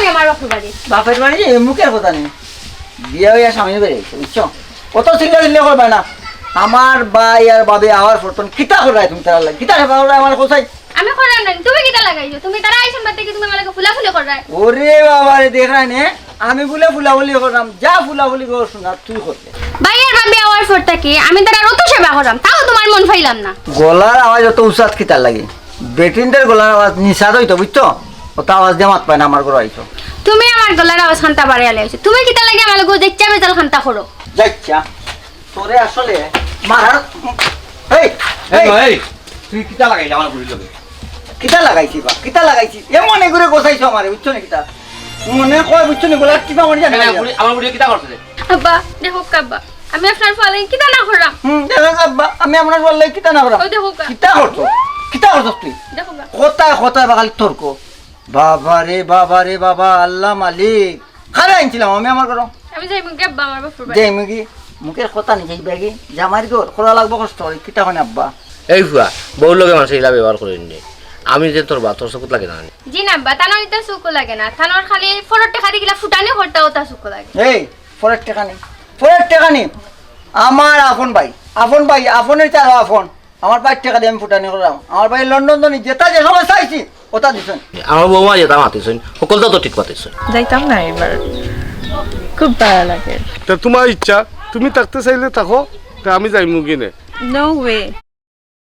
আমি আমার বাপের বাড়ি মুখের কথা নেই বিয়ে হইয়া স্বামী বেরিয়েছে বুঝছো কত চিল্লা চিল্লা করবে না আমার ভাই আর বাবে আওয়ার ফোন কিতা করাই তুমি তার লাগে কিতা করাই আমার কোথায় আমি করাম না তুমি কিতা লাগাইছো তুমি তারা আইছেন বাতে কি তুমি আমাকে ফুলাফুলি করাই ওরে বাবা রে দেখ রাই নে আমি বলে ফুলাফুলি করলাম যা ফুলাফুলি কর শোনা তুই করতে ভাইয়ের ভাবি আওয়ার ফোরটা কি আমি তারা অত সেবা করাম তাও তোমার মন ফাইলাম না গলার আওয়াজ অত উসাদ কিতা লাগে বেটিনদের গলার আওয়াজ নিশাদ হইতো বুঝছো ওটা আওয়াজ দিয়ে মাত পায় না আমার ঘরে আইছো তুমি আমার গলার আওয়াজ খান্তা বাড়িয়ে আইছো তুমি কিতা লাগে আমার গো দেখছা বেজাল খান্তা করো যাচ্ছা তোরে আসলে মারার এই এই তুই কিতা লাগাইলা আমার বুড়ি লগে কিতা লাগাইছি বা কিতা লাগাইছি এমন করে গোছাইছো আমারে বুঝছো না কিতা মনে কয় বুঝছো না গোলা কিবা মনে জানি আমার বুড়ি কিতা করছে আব্বা দেখো কাব্বা আমি আপনার ফলে কিতা না করাম দেখো আব্বা আমি আপনার বললে কিতা না করাম ওই দেখো কিতা করছো তুই দেখো কোথায় বাগালি তর্ক বাবা রে বাবা আল্লাহ মালিক খারে আনছিলাম আমি আমার ঘর আমি যাই মুকে আব্বা আমার বাপুর বাড়ি যাই মুগি মুখের কথা নেই যাই ব্যাগি জামাই ঘর খোলা লাগবো কষ্ট হয় কিতা হয় আব্বা এই ফুয়া বউর লগে মানুষ এগুলা ব্যবহার করে নি আমি যে তোর বা তোর চকুত লাগে না জি না আব্বা তানোর ইতা সুকো লাগে না তানোর খালি ফরট টাকা দিলা ফুটানি করতা ওটা সুকো লাগে এই ফরের টাকা নেই আমার আপন ভাই আপনের চার আপন আমার ভাইয়ের টাকা দিয়ে আমি ফুটানি করলাম আমার ভাই লন্ডন যেটা যে সময় চাইছি ওটা দিছেন আমার বৌমা যেটা মাতিছেন সকলটা তো ঠিক মাতিছেন যাইতাম না এবার খুব ভালো লাগে তা তোমার ইচ্ছা তুমি থাকতে চাইলে থাকো তা আমি যাই মুগিনে নো ওয়ে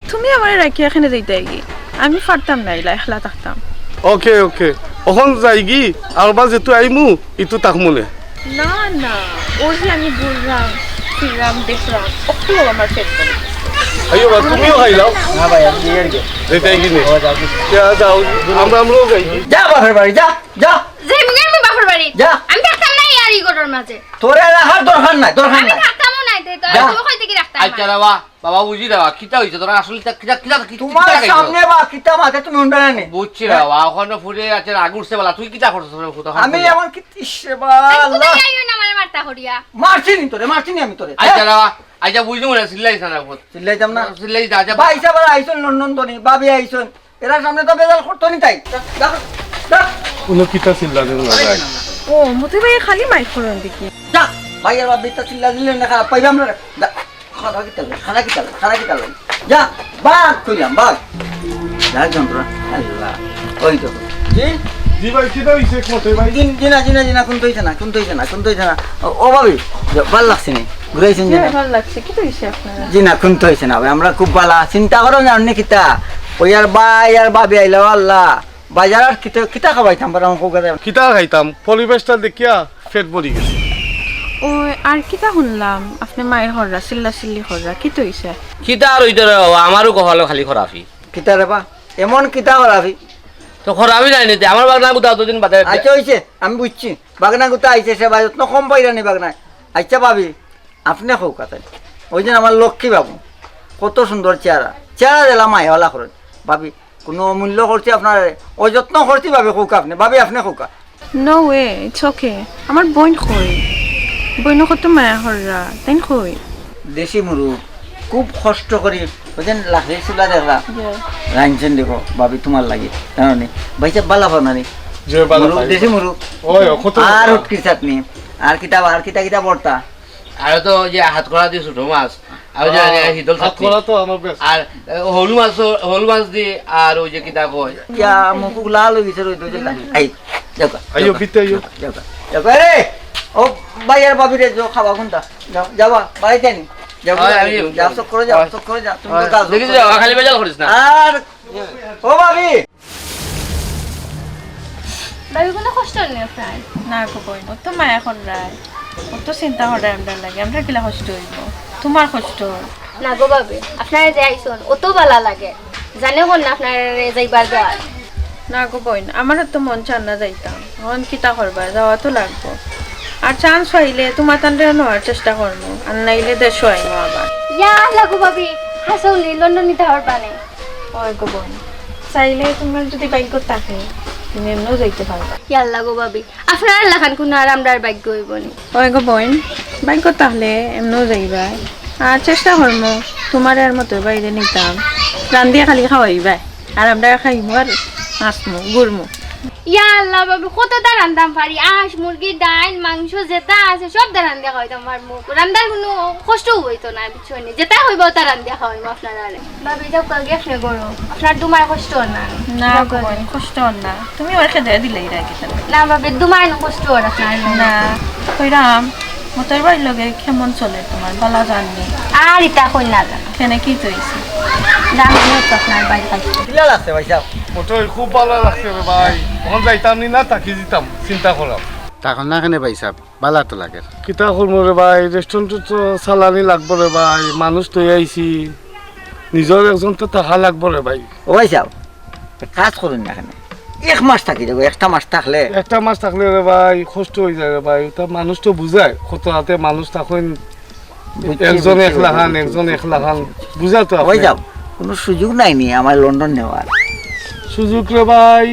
তুমি আমার রাখি এখানে যাইতে কি আমি পারতাম না এলা একলা থাকতাম ওকে এখন যাই কি আর বা যেহেতু আইমু ইটো তাক মনে না না ও যে আমি ঘুরলাম ফিরলাম দেখলাম একটু আমার পেট করে আইও বা তুমিও খাইলাও না ভাই আমি এর গে যাই কিনে যাও আমরাও যাই যা বাপের বাড়ি যা যাই মুকে আমি বাপুর বাড়ি যা। আমি থাকতাম না এই আরি গড়ের মাঝে তোরে রাখার দরকার নাই আমি থাকতামও নাই তো তুমি কই থেকে রাখতাম আচ্ছা বাবা বাবা বুঝি দেওয়া কিতা হইছে তোরা আসলে কিতা তোমার সামনে বা কিতা মাথা তুমি উন্ডালে নে বুঝছি রে বাবা ওখানে ফুটে আছে আগুরছে বলা তুই কিতা করছিস আমি এমন কি ইসবা আল্লাহ তুমি যাইও না মানে মারতা করিয়া মারছিনি আমি তোরে আচ্ছা বাবা আচ্ছা বুঝি মনে সিল্লাইছ না চিল্লাইতাম না সিল্লাই যা যা ভাই সাহেব আইছন লন্ডন তনি ভাবি আইছন এরা সামনে তো বেজাল করতো নি তাই কোনো কিতা চিল্লানি লাগাই ও মতে ভাই খালি মাইক করেন দেখি যা ভাই আর বাবিটা চিল্লা দিলেন না খারাপ পাইবাম না যা খানা কি তাল যা বাঘ কইলাম বাঘ যা যন্ত্রণা আল্লাহ ওই তো জি জি ভাই কিতা হইছে একমতে ভাই জিনা কোন তৈছে না ও ভাবি ভাল লাগছে নি ঘুরাইছেন জিনা ভালো লাগছে কি তো হইছে আপনারা জিনা কোন তৈছে না ভাই আমরা খুব ভালো চিন্তা করো না অন্য কিতা ওই আর ভাই আর ভাবি আইলো আল্লাহ বাজার আর কিতা খাবাইতাম পারা আমাকে কথা কিতা খাইতাম পরিবেশটা দেখিয়া পেট ভরি গেছে ও আর কিটা শুনলাম আপনি মায়ের হররা চিল্লি হররা কি তো হইছে কিতা আর ওইটা আমারও কপালে খালি খরাফি কিতা রে বা এমন কিতা করাবি তো খরাফি নাই নিতে আমার বাগনা গুতা দুদিন বাদে আচ্ছা হইছে আমি বুঝছি বাগনা গুতা আইছে সে ভাই যত্ন কম পাইরানি বাগনায় আচ্ছা ভাবি আপনি হোক কথা ওই যে আমার লক্ষ্মী বাবু কত সুন্দর চেহারা দিলাম মাইওয়ালা করেন ভাবি কোনো মূল্য করছি আপনার ওই যত্ন করছি ভাবি হোক ভাবি আপনি হোক নো ওয়ে ইটস ওকে আমার বোন কই বোন কত মায়া হররা তাই কই দেশি মুরু খুব কষ্ট করি বুঝলেন লাখি চুলা দেখলা রাঁধছেন দেখো ভাবি তোমার লাগে জানো নি ভাইসা বালা বানানি যে বালা দেশি মুরু ওই কত আর উটকি চাটনি আর কিতা বর্তা আর তো যে হাত করা দিয়ে ছোট মাছ আর যে হিদল হাত করা তো আমার বেশ আর হলু মাছ দিয়ে আর ওই যে কিতা কয় ইয়া মুখ লাল হয়ে গেছে রই দুজন আই দেখো আইও বিতে আইও দেখো রে ও ভাই আর ভাবি রে যাও খাওয়া কোনটা যাবা বাড়িতে নি যাও চক করে যাও তুমি তো কাজ দেখি খালি বেজাল করিস না আর ও ভাবি ভাবি কোনো কষ্ট নেই আপনার না গো বোন অত মায়া হররা অত চিন্তা হররা আমরা লাগে আমরা কিলা কষ্ট হইব তোমার কষ্ট না গো ভাবি আপনার যে আইসন অত ভালো লাগে জানে কোন না আপনার যাইবার দেওয়ার না গো বোন আমার তো মন চান না যাইতাম এখন কিতা করবা যাওয়া তো লাগবো আর চান্স হইলে তোমার তান্ডে নেওয়ার চেষ্টা করবো আর নাইলে দেশ আইমো আবার ইয়া লাগো ভাবি হাসৌলি লন্ডন নিতে পারবা না ওই গো বোন চাইলে তোমার যদি ভাগ্য থাকে তুমি এমনিও যাইতে পারবা ইয়া লাগো ভাবি আপনার লাখান কোনো আর আমরা ভাগ্য হইব নি ওই গো বোন ভাগ্য তাহলে এমনিও যাইবা আর চেষ্টা করবো তোমার আর মতো বাইরে নিতাম রান্ধিয়া খালি খাওয়াইবা আর আমরা খাইমু আর নাচমু ঘুরমু ইয়া আল্লাহ বাবু কতটা রান্দাম পারি আঁশ মুরগি ডাল মাংস যেটা আছে সব দা রান্ধা খাইতাম পারবো রান্দার কোনো কষ্ট হইতো না বুঝছনি যেটা হইব তা রান্ধা খাওয়াইবো আপনারা ভাবি যাও কাল গেফনে করো আপনার দুমার কষ্ট না না বোন কষ্ট হন না তুমি ওর খেতে দিলেই রাখি না ভাবি দুমার কষ্ট আর আপনার না কইরাম মতর বাড়ির লগে কেমন চলে তোমার বলা জাননি আর ইটা কই না জানো কেনে কি তৈছি জানো তো আপনার বাড়ি খাইতে কিলা লাগছে ভাই সাহেব মোটর খুব ভালো লাগছে রে ভাই এখন যাইতাম নি না তাকি দিতাম চিন্তা করাম তখন না কেন ভাই সাহেব বালা তো লাগে কিতা করবো রে ভাই রেস্টুরেন্ট তো চালানি লাগবো রে ভাই মানুষ তো আইছি নিজের একজন তো টাকা লাগবো রে ভাই ও ভাই সাহেব কাজ করুন না এখানে 1 মাস থাকি যাবো একটা মাস থাকলে একটা মাস থাকলে রে ভাই কষ্ট হয়ে যায় রে ভাই তা মানুষ তো বুঝায় কত হাতে মানুষ তখন একজন 1 লাখ একজন 1 লাখ বুঝা তো ভাই সাহেব কোনো সুযোগ নাই নি আমার লন্ডন নেওয়ার সুযোগ রে ভাই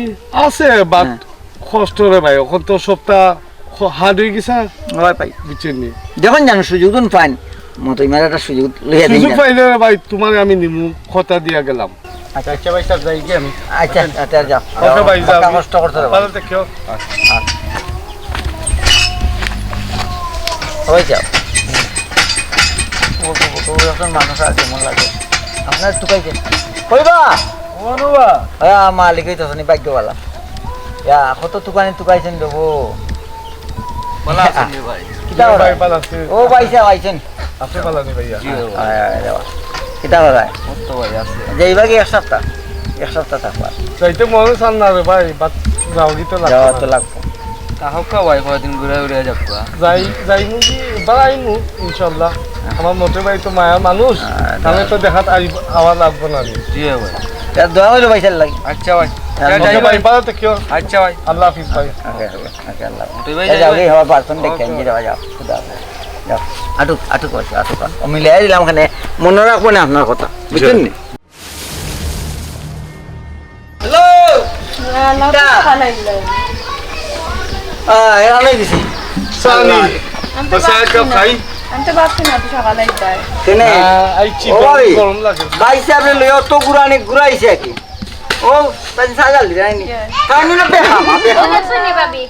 আছে বাট হ্যাঁ। কষ্ট রে ভাই এখন তো সপ্তাহ হার্ড হয়ে গেছে হয় ভাই বুঝছেন নি যখন জানো সুযোগ পান মতো ইমার একটা সুযোগ লইয়া দিন সুযোগ পাইলে রে ভাই তোমার আমি নিমু কথা দিয়া গেলাম আচ্ছা আচ্ছা ভাই সাহেব যাই কি আমি আচ্ছা আচ্ছা যাও ওকে ভাই যাও টাকা কষ্ট করতে হবে ভালো থেকো হয়ে যাও ও এখন মানুষ আছে মন লাগে আপনার টুকাইছে কইবা অনুবা হ্যাঁ মালিকই তো শুনি ভাগ্যওয়ালা ইয়া কত টুকানি টুকাইছেন দেবো বলা আছে নি ভাই কিতা ভাই ভালো আছে ও ভাইসা আইছেন আপনি ভালো আছেন ভাইয়া কিতা বাগায় তো ভাই আছে যাইবা কি এক সপ্তাহ থাকবা যাইতে মনে চান না রে ভাই বাট যাও তো যাওয়া লাগবে তো লাগবো তাহকা ভাই কয়দিন ঘুরে ঘুরে যাবো যাইমু কি এবার আইমু ইনশাল্লাহ আমার মোটে ভাই তো মায়া মানুষ তাহলে তো দেখাত আওয়াজ লাগবো না রে জি ভাই দোয়া হইলো ভাইসার লাগে আচ্ছা ভাই ওকে ভাই ভালো থেকো আচ্ছা ভাই আল্লাহ হাফিজ ভাই তুই ভাই যাও গে হওয়ার পারছেন দেখেন যে যাওয়া যাও খুদা হাফেজ। যাও আটুক করছে ও মিলাই দিলাম ওখানে মনে রাখবো না আপনার কথা বুঝছেন নি হ্যালো এরা নাই দিছি সানি বসে কাপ খাই আমি তো ভাবছি না তো সকালে যাই কেনে আইছি ও ভাই গরম লাগে ভাই সাহেব লই অত ঘুরাইছে কি ও তাই সাজাল দিরাইনি কারণ না বেহামা শুনি ভাবি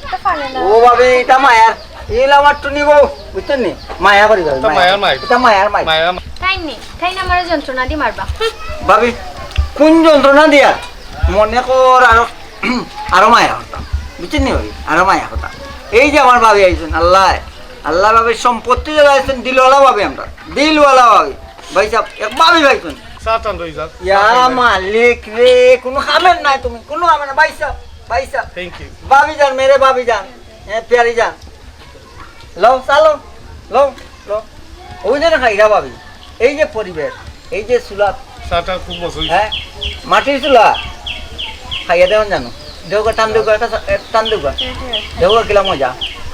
ও ভাবে এটা মায়ার এলা আমার তো নিব বুঝছেন নি মায়া করি ভাবি এটা মায়ার মাই। এটা মায়ার মাই মায়া তাই না আমার যন্ত্রণা দি মারবা ভাবি কোন যন্ত্রণা দিয়া মনে কর আরো মায়া হতাম বুঝছেন নি ভাবি আরো মায়া হতাম এই যে আমার ভাবি আইছেন আল্লাহ ভাবে সম্পত্তি যারা আইছেন দিলওয়ালা ভাবে আমরা দিলওয়ালা ভাবি ভাই সাহেব এক ভাবি ভাইছেন সাতান রই যাক ইয়া মালিক রে কোনো খাবেন নাই তুমি কোনো খাবেন না ভাই সাহেব থ্যাংক ইউ भाभी जान मेरे भाभी जान प्यारी जान लो चालो लो ওই যে খাইরা ভাবি এই যে পরিবেশ এই যে চুলা সাটা খুব মজা হ্যাঁ মাটির চুলা খাইয়া দেওয়ান জানো দেওগা টান দেওগা টান দেওগা দেওগা কিলা মজা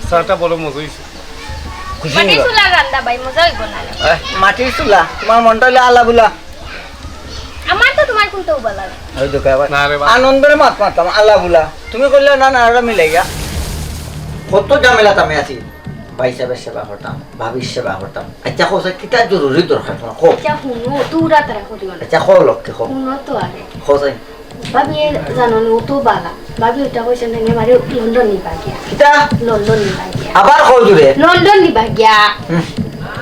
সাটা বড় মজা হইছে খুশি মানে নিবা চুলা রান্দা ভাই মজা হইব না মাটির চুলা তোমার মনটা হইলে আল্লাহ বুলা আমার তো তোমার কোনটা ভালো লাগে ওই তো কয় না রে বা আনন্দের মাত মারতাম আল্লাহ বুলা তুমি কইলে না না ওরা মিলাই গা কত ঝামেলা আমি আছি ভাই সাহেবের সেবা করতাম ভাবির সেবা করতাম আচ্ছা কোসা কিটা জরুরি দরকার তোমার খো আচ্ছা হুনো তুরা তারা করিও না আচ্ছা খো লক্ষ্যে খো হুনো তো আরে খোসাই ভাবি জানো ও তো বালা ভাবি ওটা কইছে না আমারে লন্ডন নিবা গিয়া কিটা লন্ডন নিবা গিয়া আবার খো জুড়ে লন্ডন নিবা গিয়া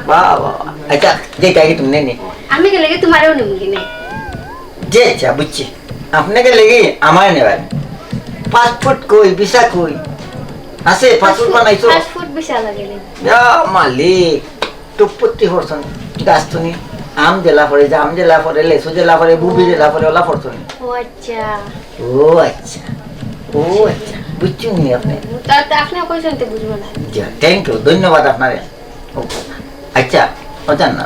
বাবা আচ্ছা যেটা কি তুমি নেই আমি গেলে কি তোমারও নিব কিনে যে আচ্ছা বুঝছি আপনাকে লেগে আমার নেবার পাসপোর্ট কই ভিসা কই আছে পাসপোর্ট বানাইছো ফাস্ট বিশাল লাগে রে ইয়া মালিক টুপতি হরছন গাছতনি আম জেলা পরে জাম জেলা পরে লেসু জেলা পরে বুবি জেলা পরে ওলা পড়ছনি ও আচ্ছা ও আচ্ছা বুঝছি নি আপনি তা আপনি কইছেন তো বুঝবো না থ্যাংক ইউ ধন্যবাদ আপনারে আচ্ছা অজান না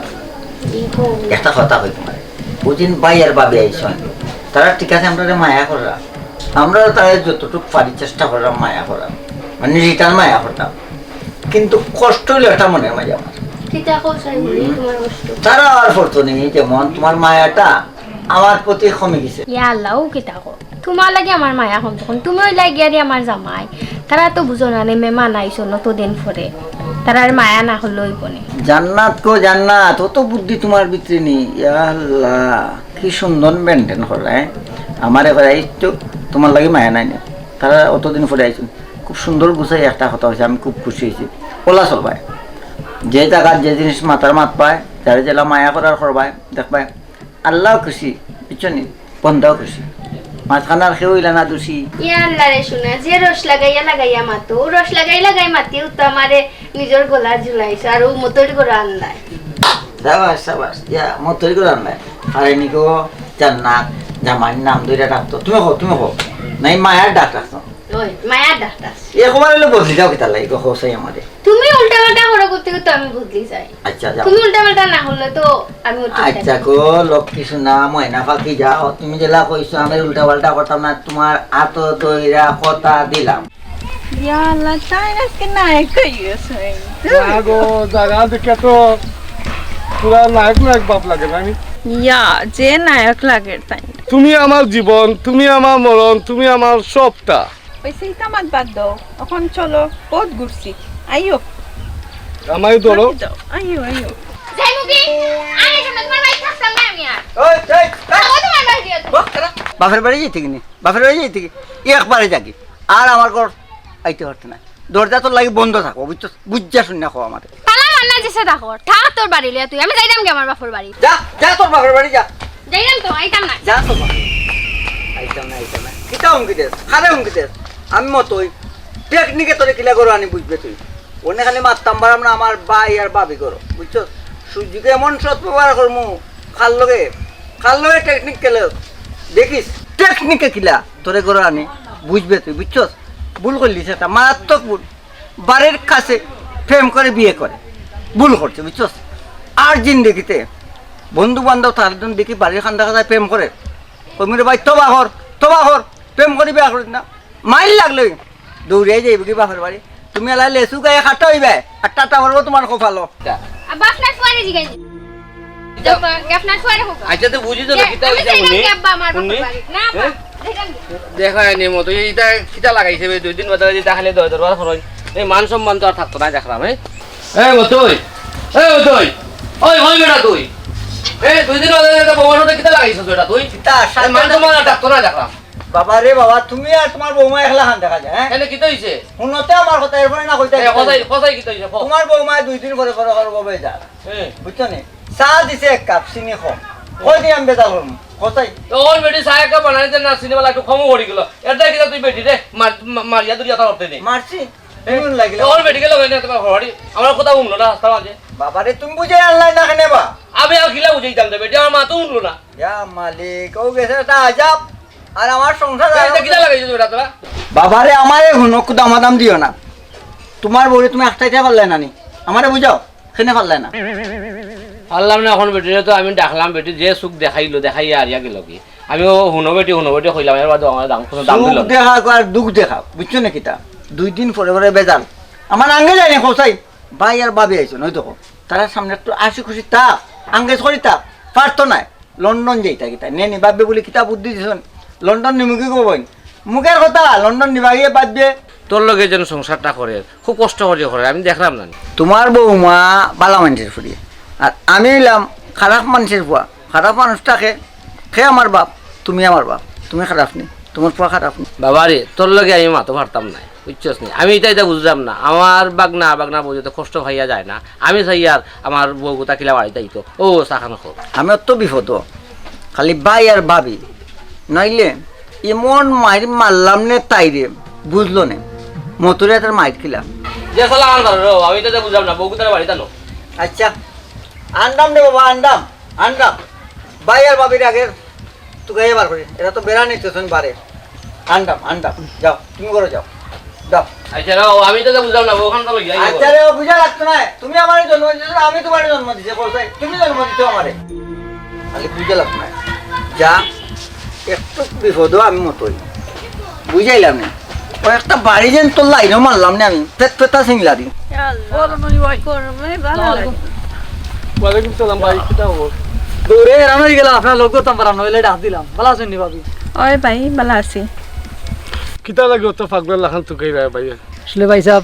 একটা কথা কই তোমার বুঝিন ভাই আর ভাবি আইসন তারা ঠিক আছে আমরা মায়া করা আমরা তারা যতটুকু পারি চেষ্টা করলাম মায়া করা মানে রিটার্ন মায়া করতাম কিন্তু কষ্ট হইলে এটা মনে মাঝে আমার কিটা কইছাই বলি তোমার কষ্ট তারা আর পড়তো নেই যেমন তোমার মায়াটা আমার প্রতি কমে গেছে ইয়া আল্লাহ কিটা কো তোমার লাগে আমার মায়া হম তখন তুমি ওই লাগে আর আমার জামাই তারা তো বুঝো না নে মেহমান আইছো না তো দিন পরে তারার মায়া না হলোই বনে জান্নাত কো জান্নাত অত বুদ্ধি তোমার ভিতরে নেই ইয়া আল্লাহ কি সুন্দর মেনটেন করে আমার এবার এই তো তোমার লাগে মায়া নাই না তারা অতদিন পরে আইছেন খুব সুন্দর গুছাই একটা কথা হয়েছে, আমি খুব খুশি হয়েছি। ওলা চলবাই যে জায়গার যে জিনিস মাথার মাত পায় যারা জেলা মায়া করার করবায় দেখবাই আল্লাহ খুশি পিছনে বন্ধাও খুশি, মাঝখানার কেউ ইলা না দোষী। ইয়া আল্লাহ রে শুনে যে রস লাগাইয়া মাতো রস লাগাই মাতিও তো আমারে নিজের গলা ঝুলাইছে আর ও মতরি করে আন্দায়। সাবাস সাবাস, ইয়া মতরি করে আনলাই আর এনিকো জান্নাত জামাই নাম ধরে ডাকতো, তুমি হো নাই মায়ার ডাক রাখতো ওই মায়া ডাক্তার একবার হলে বদলি যাও কিতা লাগে হোসাই আমাদের। তুমি উল্টা পাল্টা করে করতে করতে আমি বদলি যাই। আচ্ছা যাও, তুমি উল্টা পাল্টা না হলে তো আমি উল্টা আচ্ছা গো লক্ষ্মী সোনা ময়না পাখি যাও, তুমি জেলা কইছো আমি উল্টা পাল্টা করতাম না, তোমার আত দইরা কথা দিলাম। ইয়া আল্লাহ তাই আজকে নায়ক হইছে আগো জায়গা দেখে তো পুরা নায়ক নায়ক বাপ লাগে না। আমি ইয়া যে নায়ক লাগে তাই তুমি আমার জীবন, তুমি আমার মরণ, তুমি আমার সবটা। ওই সেইটা মাত বাদ দাও, এখন চলো বহুত ঘুরছি, আইও আমায় ধরো। আইও যাই মুগি আরে শুনে তোমার ভাই থাকতাম না আমি আর ওই এই ও তোমার ভাই দিয়ে তো বাপের বাড়ি যেতে কিনি, বাপের বাড়ি যেতে কি একবারে যাকি আর আমার ঘর আইতে পারতে না, দরজা তোর লাগি বন্ধ থাকো বুঝছো, বুঝা শুনে খাও আমাদের। তালা মান্না যেছে দেখো থাক তোর বাড়ি লিয়া তুই আমি যাইতাম কি আমার বাপের বাড়ি যা যা তোর বাপের বাড়ি যা, যাইতাম তো আইতাম না। যা তোর বাপের আইতাম না কিতা হুমকি দেস, খারে হুমকি দেস, আমি মতোই টেকনিকে তোরে কিলা করো আনি বুঝবে তুই, ওনে খালি মারতাম পারাম না আমার ভাই আর বাবি করো বুঝছো, সূর্যকে এমন সৎ ব্যবহার করমু খাল লগে টেকনিক কেলে দেখিস টেকনিকে কিলা তোরে করো আনি বুঝবে তুই বুঝছস। ভুল করলিস একটা মারাত্মক ভুল, বাড়ির কাছে প্রেম করে বিয়ে করে ভুল করছে বুঝছস। আর জিন্দেগিতে বন্ধু বান্ধব তার জন্য দেখি বাড়ির খান্দা খান্দায় প্রেম করে ওই মেরে ভাই তবা কর প্রেম করি বিয়া করিস না, মাইল লাগলো দৌড়িয়ে যাইব কি বাপের বাড়ি, তুমি এলাই লেসু গায়ে খাটা হইবে আর টাটা মারবো তোমার খুব ভালো। আব্বা আপনার ফুয়ারে জিগাই যাও আপনার ফুয়ারে হোক আচ্ছা তো বুঝি তো না কিতা হইছে উনি আব্বা আমার বাপের বাড়ি না আব্বা যাইতাম কি? দেখা নি মতো এইটা কিতা লাগাইছে বে 2 দিন বাদে যেটা খালি দরবার করই এই মান সম্মান তো আর থাকতো না দেখলাম। এই মতই ওই বেটা তুই এই 2 দিন বাদে এটা বউর সাথে কিতা লাগাইছিস এটা তুই কিতা এই মান সম্মান আর থাকতো না দেখলাম। বাবা রে বাবা তুমি আর তোমার বৌমা একলা খান দেখা যায় হ্যাঁ, এনে কিতা হইছে শুনতে আমার কথা এরপরে না কইতে কথাই কিতা হইছে তোমার বৌমা 2 দিন পরে পরে করবো বেজার বুঝছো নি, চা দিছে 1 কাপ চিনি কম কই দিয়ে আমি বেজার করবো কথাই তো ওই বেটি সায়কা বানাইতে না সিনেমা একটু কম পড়ি গেল এটা কিতা তুই বেটি রে মারিয়া দুরিয়া তার করতে নেই মারছি এমন লাগিল ওর বেটি গেল না তোমার হড়ি আমার কথা উনলো না রাস্তা মাঝে বাবা রে তুমি বুঝে আনলাই না কেনে বা আমি আর খিলা বুঝাইতাম না বেটি আমার মা তো উনলো না ইয়া মালিক ও গেছে একটা আজাব আর আমার সংসার এটা কিতা লাগাইছিস বেটা তোরা বাবারে আমারে হুনো দাম দিও না, তোমার বউরে তুমি একটাইতে পারলে না নি আমারে বুঝাও কেনে পারলে না। আল্লাহ না এখন বেটি তো আমি ডাকলাম বেটি যে সুখ দেখাইয়া আর ইয়া গেল কি আমি হুনো বেটি কইলাম এর বাদ আমার দাম কোনো দাম দিল সুখ দেখা আর দুঃখ দেখা বুঝছো না কিতা 2 দিন পরে পরে বেজাল আমার আঙ্গে যায়নি খোসাই ভাই আর বাবি আইছো নয় দেখো তারা সামনে একটু আসি খুশি তা আঙ্গে সরি তা পারতো না লন্ডন যাইতা কিতা নেনি বাববে বলে কিতা বুদ্ধি দিছন লন্ডন নিমুখি কবই মুখের কথা লন্ডন নিবা গিয়ে বাদ দিয়ে তোর লগে যেন সংসারটা করে খুব কষ্ট করে করে আমি দেখলাম না তোমার বৌমা বালা মানুষের ফুরিয়ে আর আমি এলাম খারাপ মানুষের ফুয়া, খারাপ মানুষটাকে খে আমার বাপ তুমি আমার বাপ, তুমি খারাপ নি তোমার ফুয়া খারাপ নি। বাবা রে তোর লগে আমি মাতো পারতাম না বুঝছস নি, আমি এটা বুঝলাম না আমার বাগনা বউ তো কষ্ট ভাইয়া যায় না, আমি চাই আর আমার বউ গোটা কিলা বাড়ি যাইতো ও চাখানো খোক আমি অত বিপদ খালি ভাই আর ভাবি নইলে এমন মাইর মারলাম নে তাইরে বুঝলো নে মতুরে তার মাইর খিলাম। যে সালা আমার ঘরে আমি এটা বুঝলাম না বউ গোটা বাড়ি জানো। আচ্ছা আনদাম রে বাবা আনদাম ভাই আর ভাবির আগে তুই এবার করে এটা তো বেড়া নিতেছেন বারে আনদাম যাও তুমি করে যাও যাও। আচ্ছা রে আমি এটা বুঝলাম না ওখান তো লইয়া আচ্ছা রে বুঝা লাগতো না তুমি আমার জন্ম দিয়েছো আমি তোমার জন্ম দিয়েছি বলছাই তুমি জন্ম দিতে আমারে খালি বুঝা লাগতো না যা একটু বিপদ আমি মতোই বুঝাইলাম না ওই একটা বাড়ি যেন তোর লাইনও মারলাম না আমি পেতা সিংলা দিন। ওয়ালাইকুম সালাম ভাই কিতা হবো দৌড়ে এরানো হয়ে গেলাম আপনার লোক করতাম পারা নইলে ডাক দিলাম ভালো আছেন নি ভাবি? ওই ভাই ভালো আছি। কিতা লাগে অত ফাগবেল লাখান তো কই ভাই আসলে ভাই সাহেব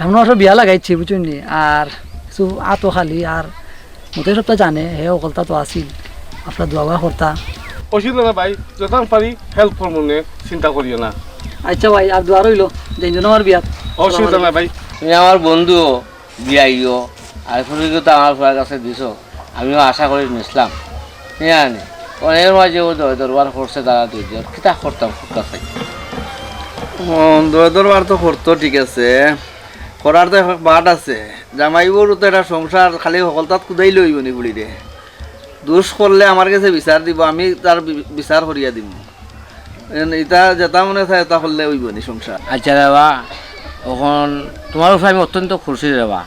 আমরা সব বিয়া লাগাইছি বুঝুন নি আর কিছু আতো খালি আর মতো সবটা জানে হে অকলতা তো আসিল আপনার দোয়া করতা অসুবিধা না ভাই যখন পারি হেল্প করবো নে চিন্তা করিও না আচ্ছা ভাই আর দোয়া রইল যেজন আমার বিয়াত অসুবিধা নাই ভাই। তুমি আমার বন্ধু বিয়াইও আর ফুরিকে তো আমার ফুয়ার কাছে দিছো, আমিও আশা করে নিছিলাম জানি অনেক মাঝে ও দরবার করছে তারা দুইজন কিতা করতাম ফুটকা চাই দরবার তো করতো ঠিক আছে, করার তো এখন বাট আছে। জামাইবুর তো এটা সংসার খালি সকল তাত কুদাই লইব নি বুড়ি রে। দোষ করলে আমার কাছে বিচার দিব, আমি তার বিচার করিয়া দিব। এটা যেটা মনে থাকে তা করলে হইব নি সংসার। আচ্ছা রেবা এখন তোমার উপরে আমি অত্যন্ত খুশি রেবা,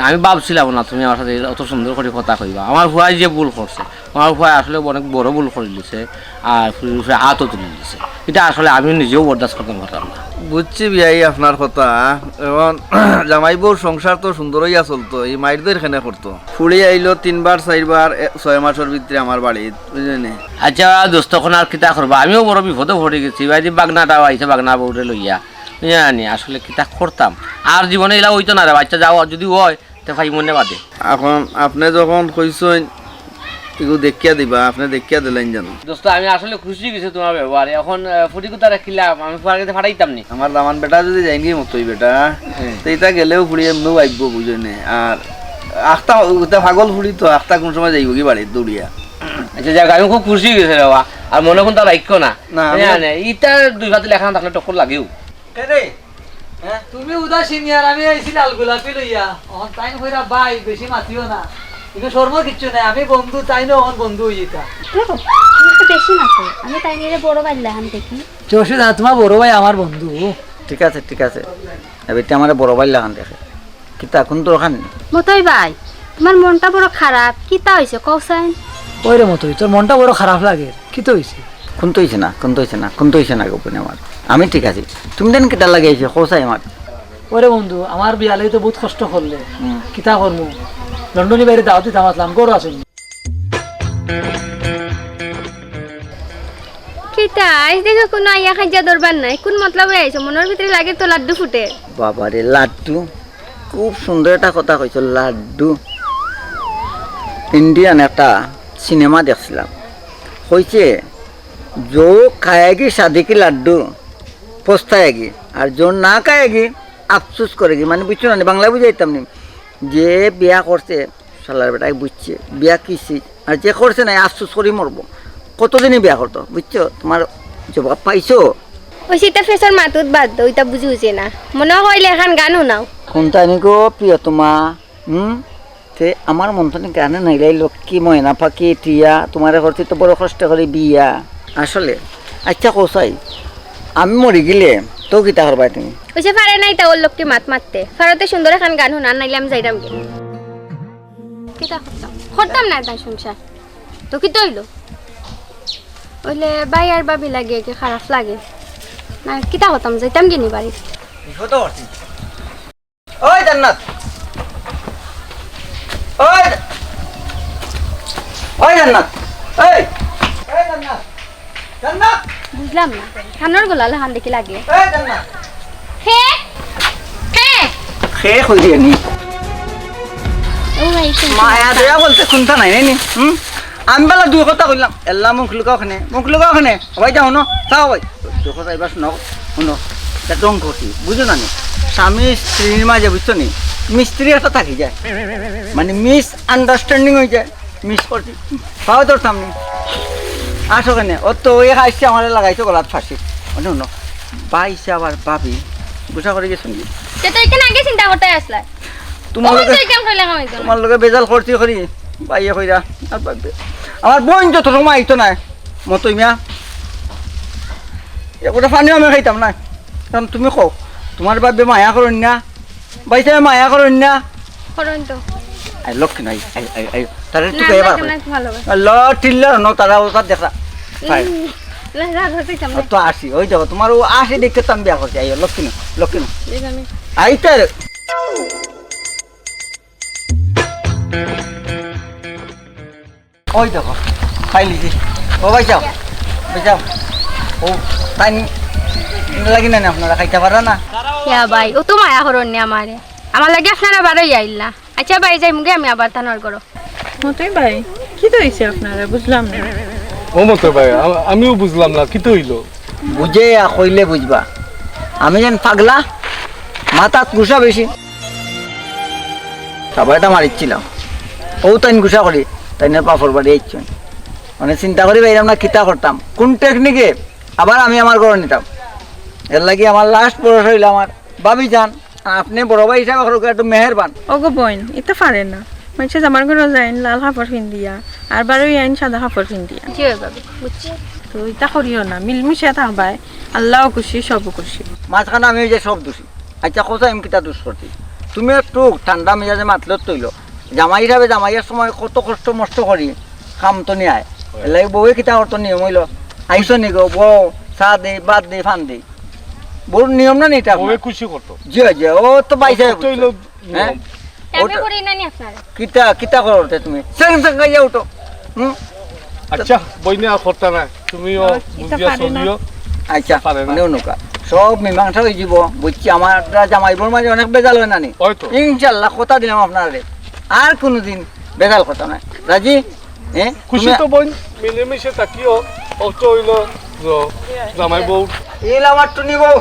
আমি ভাবছিলাম না তুমি আমার সাথে অত সুন্দর করে কথা কইবা। আমার ভুয়াই যে ভুল করছে, আমার ভুয়াই আসলে অনেক বড় ভুল করে দিছে আর ফুরির হাতও তুলে দিছে, এটা আসলে আমি নিজেও বরদাস্ত করতে পারতাম না। বুঝছি বিয়াই আপনার কথা। এখন জামাইবুর সংসার তো সুন্দরই চলতো, এই মাইরদের এখানে করতো। ফুড়ি আইলো 3 বার 4 বার 6 মাসের ভিতরে আমার বাড়ি, বুঝলেন? আচ্ছা দোস্তখন আর কিতা করবা, আমিও বড় বিপদে পড়ে গেছি ভাই, যে বাগনাটাও আইছে বাগনা বউরে লইয়া জানি আসলে কিতা করতাম। আর জীবনে এলা হইতো না রে বাচ্চা, যাও যদি হয় তো ভাই মনে বাদে। এখন আপনি যখন কইছেন এগুলো দেখিয়া দিবা, আপনি দেখিয়া দিলেন জানো। দোস্ত আমি আসলে খুশি গেছি তোমার ব্যবহারে, এখন ফুটি কোথা রাখিলাম আমি ফুয়ার কাছে ফাটাইতাম নি। আমার দামান বেটা যদি যাইনি মতোই বেটা তো এটা গেলেও ফুড়ি এমনিও আইব বুঝেনে। আর আখটা ওটা পাগল ফুড়ি তো আখটা কোন সময় যাইব কি বাড়ি দৌড়িয়া। আচ্ছা যাক আমি খুব খুশি গেছে রে বাবা, আর মনে কোন তার রাখো না না, আমি- ইটা দুই হাতে লেখা থাকলে টক্কর লাগেও। তুমি উদাসীন আর আমি আইছি লাল গোলাপি লইয়া অহন তাইন কইরা ভাই বেশি মাতিও না, কিন্তু শর্ম কিচ্ছু নাই, আমি বন্ধু তাইনো অহন বন্ধু হই যেতা বেশি না তো, আমি তাই নিয়ে বড় বাড়ি লাগান দেখি। চৌষি না তোমার বড় ভাই আমার বন্ধু। ঠিক আছে ঠিক আছে, এবার আমার বড় ভাই লাগান দেখে কিতা কোন দরকার নেই। মতই ভাই তোমার মনটা বড় খারাপ, কিতা হইছে কওসাইন? ওই রে মতোই তোর মনটা বড় খারাপ লাগে, কি তো হইছে? কোন তো হইছে না, কোন তো হইছে না, কোন তো হইছে না গোপনে আমার। আমি ঠিক আছি, তুমি দেন কিতা লাগাইছে কোসাই আমার। ওরে বন্ধু আমার বিয়ালে তো বহুত কষ্ট করলে, কিতা করমু লন্ডনী বাইরে দাওয়াত দিতে আসলাম, গরু আসুন কিতা আইস দেখো কোনো আইয়া খাইজা দরবার নাই, কোন মতলবে আইছো? মনের ভিতরে লাগে তো লাড্ডু ফুটে। বাবারে লাড্ডু, খুব সুন্দর একটা কথা কইছ লাড্ডু। ইন্ডিয়ান একটা সিনেমা দেখছিলাম, কইছে जो खाएगी शादी की लड्डू पछताएगी और जो ना खाएगी আফসোস করেগি। মানে বুঝছো না, বাংলা বুঝাইতাম নি। যে বিয়া করছে শালার বেটাকে বুঝছে বিয়া কিসি, আর যে করছে না আফসোস করি মরবো। কতদিনই বিয়া করতো, বুঝছো? তোমার জবাব পাইছো? ওই সিটা ফেসর মাতুত বাদ দো, ওইটা বুঝি হইছে না। মনে হইলে এখন গানও নাও। কোনটা নি গো প্রিয়তমা? তে আমার মন তো গানে নাইলাই লক্ষ্মী ময়না পাখি টিয়া, তোমার করতে তো বড় কষ্ট করে বিয়া আসলে। আচ্ছা কোসাই আমি মরি গেলে তো কিতা করবা তুমি? ওইসে পারে নাই তা ওর লোককে মাত মারতে ফারতে সুন্দর এখন গান শুনান, নাইলে আমি যাইতাম গে। কিতা করতাম করতাম না তাই সংসার তো কি তৈল ওইলে বাই আর বাবি লাগে কি খারাপ লাগে না, কিতা করতাম যাইতাম গিনি বাড়ি। ওই জান্নাত, ওই ওই জান্নাত, এই এই জান্নাত, জান্নাত, বুঝলাম না খানোর গোলালে হান দেখি লাগে। এই জান্নাত হে হে খে কই দিয়ে নি ও ভাই মায়া দয়া বলতে শুনতা নাই নি। আমি বেলা দুই কথা কইলাম এল্লা মুখ লুকাওখানে, মুখ লুকাওখানে সবাই যাও ন চাও ভাই দুই কথা এবার শুনো শুনো একদম করছি বুঝো না নি। স্বামী স্ত্রীর মাঝে বুঝছো নি মিস্ত্রি একটা থাকি যায়, মানে মিস আন্ডারস্ট্যান্ডিং হয়ে যায়। মিস করছি পাও তোর সামনে আসো কেন ও তো ওই আসছে আমার লাগাইছো গলাত ফাঁসি। শুনো বাইছে আবার ভাবি বুঝা করে গেছো নি তে তো এখানে আগে চিন্তা করতে আসলা তোমার ওই লগে তো কেমন কইলা কামাইতো না। তোমার লগে বেজাল করছি করি বাইয়ে কইরা আর ভাববে আমার বোন যত সময় আইতো না মতই মিয়া একটা পানিও আমি খাইতাম না। কারণ তুমি কও তোমার ভাববে মায়া করেন না, বাইছে মায়া করেন না। করুন তো আই লক্ষ্মী নাই আই আই আই তারে না তুই এবার না ভালো ল টিল্লার ন তারা ওটা দেখা না যা ধরতে চামড়া তো আসি ওই যাবো তোমার ও আসি দেখে তো আমি বিয়া করছি। আই লক্ষ্মী না লক্ষ্মী না দেখ আমি আইতে ওই দেখো পাইলি যে ও ভাই যাও যাও ও তাই লাগি না আপনারা খাইতে পারা না। ইয়া ভাই ও তো মায়া করুন না আমারে, আমার লাগে আপনারা বারোই আইলা। আচ্ছা ভাই যাই মুগে আমি আবার থানার করো। মতই ভাই কি তো হইছে আপনারা বুঝলাম না। ও মতো ভাই আমিও বুঝলাম না কি তো হইলো। বুঝে কইলে বুঝবা আমি যেন পাগলা, মাথাত গুসা বেশি, সবাইটা মারিচ্ছিলাম। ও তাইন গুসা করি, তাইনের পাপড় বাড়ি আইছেন। মানে চিন্তা করি বাইরাম না কিতা করতাম, কোন টেকনিকে আবার আমি আমার ঘরে নিতাম। এর লাগি আমার লাস্ট বয়স হইল আমার ভাবি যান, আপনি বড় ভাই হিসাবে একটু মেহেরবান। ওগো বোন এটা পারে না, মানুষে জামার ঘরে যাইন লাল কাপড় পিন্দিয়া আর বারোই আইন সাদা কাপড় পিন্দিয়া। জি হয় ভাবি, বুঝছি। তো এটা করিও না, মিলমিশে থাকবাই, আল্লাহ খুশি সব খুশি। মাঝখানে আমি ওই যে সব দোষী। আচ্ছা কোথা আমি কিতা দোষ করছি, তুমি একটু ঠান্ডা মেজাজে মাতলত তৈল। জামাই হিসাবে জামাইয়ের সময় কত কষ্ট মষ্ট করি কাম তো নিয়ে আয়, এর লাগে বউয়ে কিতা করতো নিয়ম হইল, আইসো নি গো বউ চা দে বাদ দে ফান দে, বউর নিয়ম না এটা। ওই খুশি করতো জি জি, ও তো বাইসে হইল হ্যাঁ। আমি করি না নি আপনারা। কিতা কিতা করতে তুমি সেং সেং গাইয়া উঠো। আচ্ছা বইনে আর করতে না, তুমিও এটা বুঝিয়া পারে না। চলিও। আচ্ছা পারে না। মানে অনুকা সব মীমাংসা হয়ে যাব, বুঝছি। আমার জামাইবোর মাঝে অনেক বেজাল হয় নানি, হয়তো ইনশাল্লাহ কথা দিলাম আপনারে, আর কোনোদিন বেজাল কথা নাই। রাজি? হ্যাঁ খুশি তো বোন, মিলেমিশে থাকিও। অত হইল জামাই বউ এল আমার টুনি বউ।